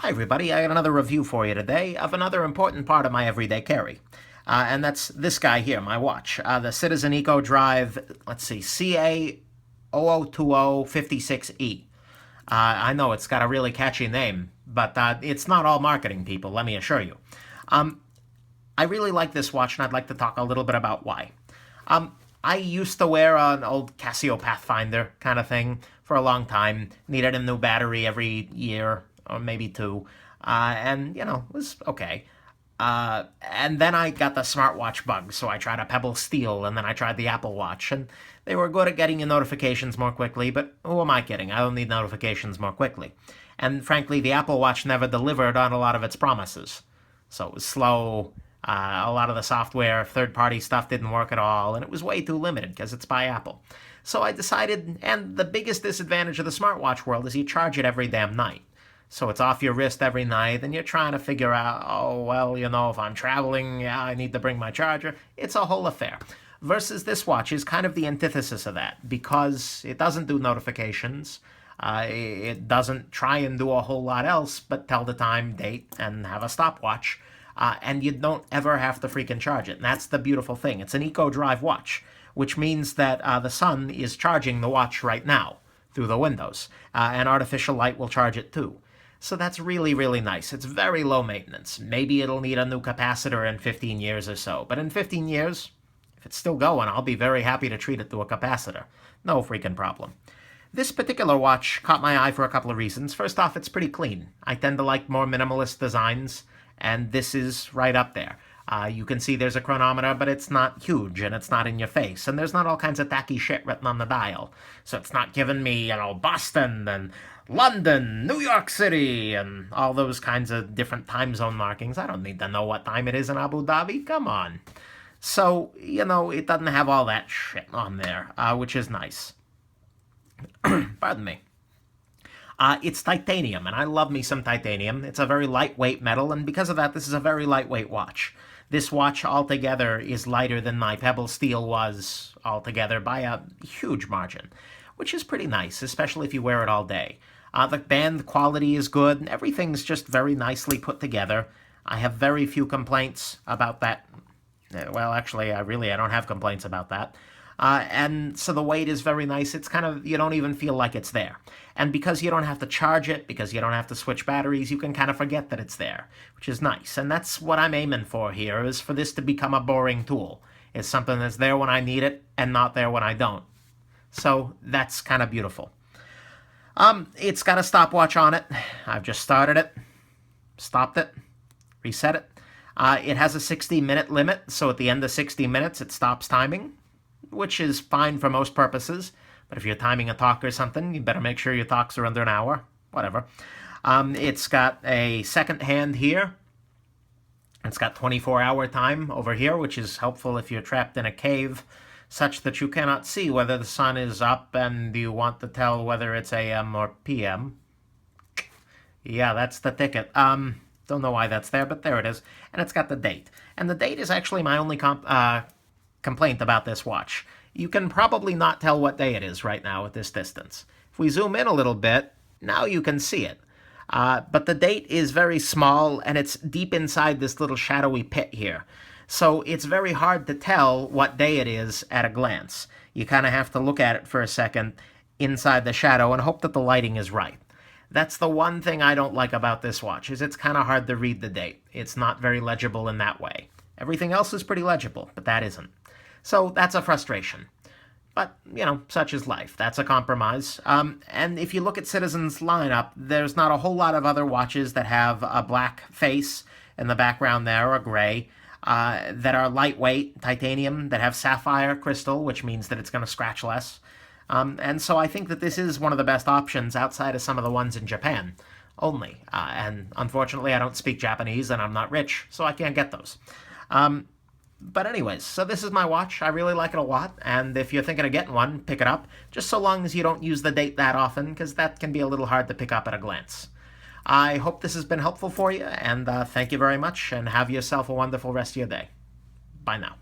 Hi everybody, I got another review for you today of another important part of my everyday carry. And that's this guy here, my watch. The Citizen CA0020, CA0020-56E. I know it's got a really catchy name, but it's not all marketing, people, let me assure you. I really like this watch, and I'd like to talk a little bit about why. I used to wear an old Casio Pathfinder kind of thing for a long time. Needed a new battery every year, or maybe two. And, it was okay. And then I got the smartwatch bug, so I tried a Pebble Steel, and then I tried the Apple Watch, and they were good at getting you notifications more quickly, but who am I kidding? I don't need notifications more quickly. And frankly, the Apple Watch never delivered on a lot of its promises. So it was slow, a lot of the software, third-party stuff didn't work at all, and it was way too limited because it's by Apple. So I decided, and the biggest disadvantage of the smartwatch world is you charge it every damn night. So it's off your wrist every night, and you're trying to figure out, if I'm traveling, I need to bring my charger. It's a whole affair. Versus this watch is kind of the antithesis of that, because it doesn't do notifications. It doesn't try and do a whole lot else but tell the time, date, and have a stopwatch. And you don't ever have to freaking charge it. And that's the beautiful thing. It's an eco-drive watch, which means that the sun is charging the watch right now through the windows. And artificial light will charge it too. So that's really, really nice. It's very low maintenance. Maybe it'll need a new capacitor in 15 years or so. But in 15 years, if it's still going, I'll be very happy to treat it to a capacitor. No freaking problem. This particular watch caught my eye for a couple of reasons. First off, it's pretty clean. I tend to like more minimalist designs, and this is right up there. You can see there's a chronometer, but it's not huge, and it's not in your face, and there's not all kinds of tacky shit written on the dial. So it's not giving me, Boston and London, New York City, and all those kinds of different time zone markings. I don't need to know what time it is in Abu Dhabi. Come on. So, it doesn't have all that shit on there, which is nice. Pardon me. It's titanium, and I love me some titanium. It's a very lightweight metal, and because of that, this is a very lightweight watch. This watch altogether is lighter than my Pebble Steel was altogether by a huge margin, which is pretty nice, especially if you wear it all day. The band quality is good, and everything's just very nicely put together. I have very few complaints about that. Well, actually, I don't have complaints about that. And so the weight is very nice. It's kind of, you don't even feel like it's there. And because you don't have to charge it, because you don't have to switch batteries, you can kind of forget that it's there, which is nice. And that's what I'm aiming for here, is for this to become a boring tool. It's something that's there when I need it and not there when I don't. So that's kind of beautiful. It's got a stopwatch on it. I've just started it, stopped it, reset it. It has a 60-minute limit, so at the end of 60 minutes, it stops timing, which is fine for most purposes. But if you're timing a talk or something, you better make sure your talks are under an hour. Whatever. It's got a second hand here. It's got 24-hour time over here, which is helpful if you're trapped in a cave, such that you cannot see whether the sun is up and you want to tell whether it's AM or PM. Yeah, that's the ticket. Don't know why that's there, but there it is. And it's got the date. And the date is actually my only complaint about this watch. You can probably not tell what day it is right now at this distance. If we zoom in a little bit, now you can see it. But the date is very small, and it's deep inside this little shadowy pit here. So it's very hard to tell what day it is at a glance. You kind of have to look at it for a second inside the shadow and hope that the lighting is right. That's the one thing I don't like about this watch, is it's kind of hard to read the date. It's not very legible in that way. Everything else is pretty legible, but that isn't. So that's a frustration. But, such is life. That's a compromise. And if you look at Citizen's lineup, there's not a whole lot of other watches that have a black face in the background there, or gray, that are lightweight, titanium, that have sapphire crystal, which means that it's going to scratch less. And so I think that this is one of the best options outside of some of the ones in Japan only. And unfortunately, I don't speak Japanese, and I'm not rich, so I can't get those. But anyways, so this is my watch. I really like it a lot, and if you're thinking of getting one, pick it up, just so long as you don't use the date that often, because that can be a little hard to pick up at a glance. I hope this has been helpful for you, and thank you very much, and have yourself a wonderful rest of your day. Bye now.